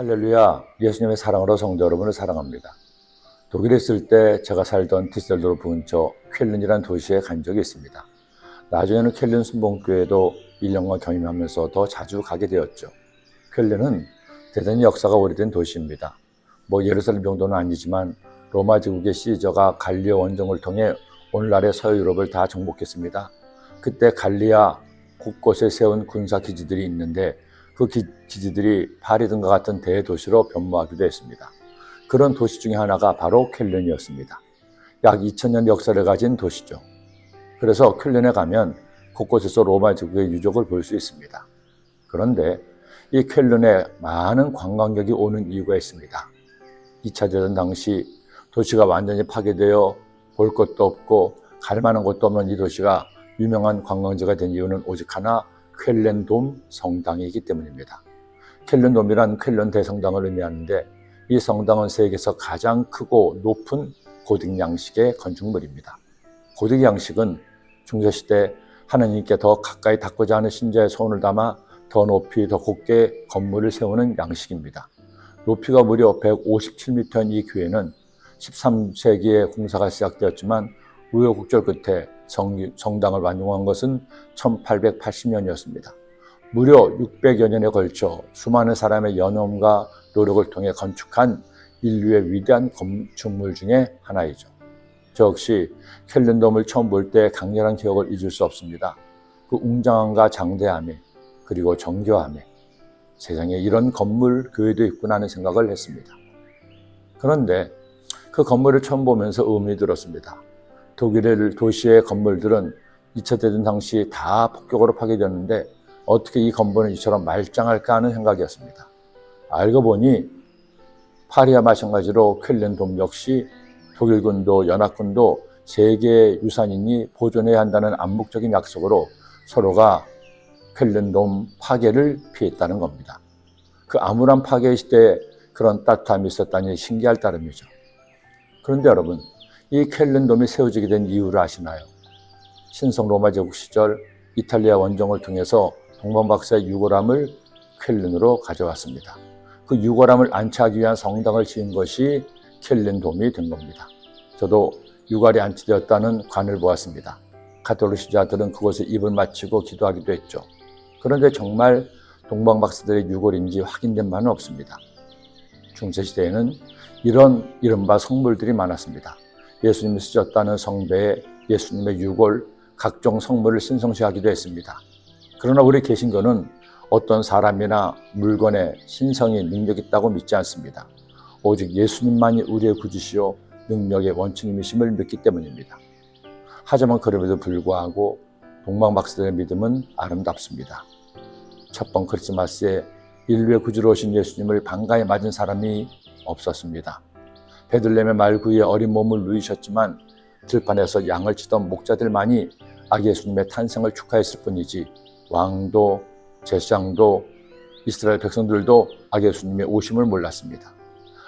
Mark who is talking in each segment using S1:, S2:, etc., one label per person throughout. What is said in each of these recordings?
S1: 할렐루야, 예수님의 사랑으로 성도 여러분을 사랑합니다. 독일에 있을 때 제가 살던 디셀도르프 근처 쾰른이라는 도시에 간 적이 있습니다. 나중에는 쾰른 순복음교회도 1년간 겸임하면서 더 자주 가게 되었죠. 쾰른은 대단히 역사가 오래된 도시입니다. 예루살렘 정도는 아니지만 로마 제국의 시저가 갈리오 원정을 통해 오늘날의 서유럽을 다 정복했습니다. 그때 갈리아 곳곳에 세운 군사 기지들이 있는데 그 기지들이 파리 등과 같은 대도시로 변모하기도 했습니다. 그런 도시 중에 하나가 바로 쾰른이었습니다. 약 2000년 역사를 가진 도시죠. 그래서 쾰른에 가면 곳곳에서 로마 제국의 유적을 볼 수 있습니다. 그런데 이 쾰른에 많은 관광객이 오는 이유가 있습니다. 2차 대전 당시 도시가 완전히 파괴되어 볼 것도 없고 갈 만한 곳도 없는 이 도시가 유명한 관광지가 된 이유는 오직 하나, 쾰른돔 성당이기 때문입니다. 쾰른돔이란 쾰른 대성당을 의미하는데 이 성당은 세계에서 가장 크고 높은 고딕 양식의 건축물입니다. 고딕 양식은 중세시대 하나님께 더 가까이 닿고자 하는 신자의 소원을 담아 더 높이 더 곱게 건물을 세우는 양식입니다. 높이가 무려 157m인 이 교회는 13세기에 공사가 시작되었지만 우여곡절 끝에 성당을 완공한 것은 1880년이었습니다. 무려 600여 년에 걸쳐 수많은 사람의 연험과 노력을 통해 건축한 인류의 위대한 건축물 중에 하나이죠. 저 역시 쾰른돔을 처음 볼 때 강렬한 기억을 잊을 수 없습니다. 그 웅장함과 장대함에 그리고 정교함에 세상에 이런 건물 교회도 있구나 하는 생각을 했습니다. 그런데 그 건물을 처음 보면서 의문이 들었습니다. 독일의 도시의 건물들은 2차 대전 당시 다 폭격으로 파괴되었는데 어떻게 이 건물은 이처럼 말짱할까 하는 생각이었습니다. 알고 보니 파리와 마찬가지로 쾰른돔 역시 독일군도 연합군도 세계유산이니 보존해야 한다는 암묵적인 약속으로 서로가 쾰른돔 파괴를 피했다는 겁니다. 그 암울한 파괴 시대에 그런 따뜻함이 있었다니 신기할 따름이죠. 그런데 여러분, 이 쾰른돔이 세워지게 된 이유를 아시나요? 신성 로마 제국 시절 이탈리아 원정을 통해서 동방박사의 유골함을 쾰른으로 가져왔습니다. 그 유골함을 안치하기 위한 성당을 지은 것이 쾰른돔이 된 겁니다. 저도 유골이 안치되었다는 관을 보았습니다. 가톨릭 신자들은 그곳에 입을 맞추고 기도하기도 했죠. 그런데 정말 동방박사들의 유골인지 확인된 바는 없습니다. 중세시대에는 이런 이른바 성물들이 많았습니다. 예수님이 쓰셨다는 성배에 예수님의 유골, 각종 성물을 신성시하기도 했습니다. 그러나 우리 개신교는 어떤 사람이나 물건의 신성이 능력 있다고 믿지 않습니다. 오직 예수님만이 우리의 구주시요 능력의 원천님이심을 믿기 때문입니다. 하지만 그럼에도 불구하고 동방박사들의 믿음은 아름답습니다. 첫번 크리스마스에 인류의 구주로 오신 예수님을 반가이 맞은 사람이 없었습니다. 베들레헴의 말구이에 어린 몸을 누이셨지만 들판에서 양을 치던 목자들만이 아기 예수님의 탄생을 축하했을 뿐이지 왕도 제사장도 이스라엘 백성들도 아기 예수님의 오심을 몰랐습니다.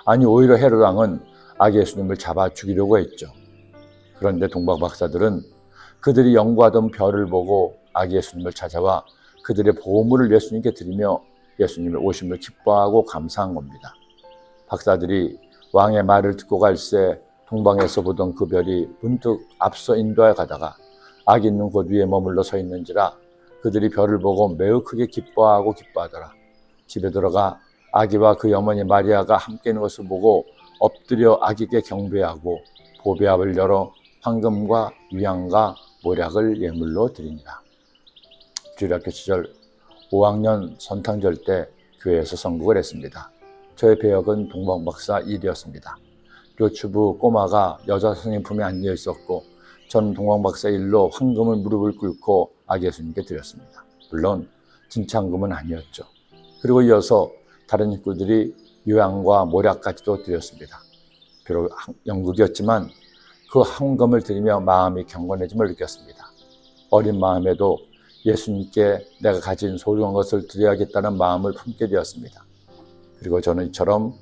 S1: 아니 오히려 헤롯 왕은 아기 예수님을 잡아 죽이려고 했죠. 그런데 동방박사들은 그들이 연구하던 별을 보고 아기 예수님을 찾아와 그들의 보물을 예수님께 드리며 예수님의 오심을 기뻐하고 감사한 겁니다. 박사들이 왕의 말을 듣고 갈새 동방에서 보던 그 별이 문득 앞서 인도하여 가다가 아기 있는 곳 위에 머물러 서 있는지라 그들이 별을 보고 매우 크게 기뻐하더라. 집에 들어가 아기와 그 어머니 마리아가 함께 있는 것을 보고 엎드려 아기께 경배하고 보배압을 열어 황금과 유향과 모략을 예물로 드리니라. 주일학교 시절 5학년 선탕절 때 교회에서 선곡을 했습니다. 저의 배역은 동방박사 1이었습니다. 요추부 꼬마가 여자 선생님 품에 앉아 있었고 저는 동방박사 1로 황금을 무릎을 꿇고 아기 예수님께 드렸습니다. 물론 진짜 황금은 아니었죠. 그리고 이어서 다른 식구들이 유향과 모략까지도 드렸습니다. 비록 연극이었지만 그 황금을 드리며 마음이 경건해짐을 느꼈습니다. 어린 마음에도 예수님께 내가 가진 소중한 것을 드려야겠다는 마음을 품게 되었습니다. 그리고 저는 이처럼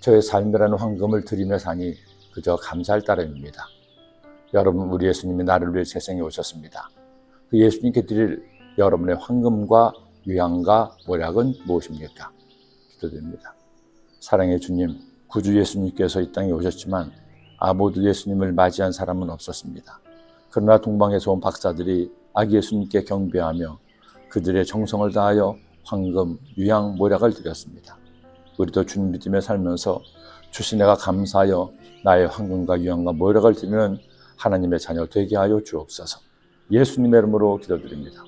S1: 저의 삶이라는 황금을 드리며 사니 그저 감사할 따름입니다. 여러분, 우리 예수님이 나를 위해 세상에 오셨습니다. 그 예수님께 드릴 여러분의 황금과 유향과 모략은 무엇입니까? 기도드립니다. 사랑의 주님, 구주 예수님께서 이 땅에 오셨지만 아무도 예수님을 맞이한 사람은 없었습니다. 그러나 동방에서 온 박사들이 아기 예수님께 경배하며 그들의 정성을 다하여 황금, 유향, 모략을 드렸습니다. 우리도 주님 믿음에 살면서 주시내가 감사하여 나의 황금과 유향과 모략을 드리는 하나님의 자녀 되게 하여 주옵소서. 예수님의 이름으로 기도드립니다.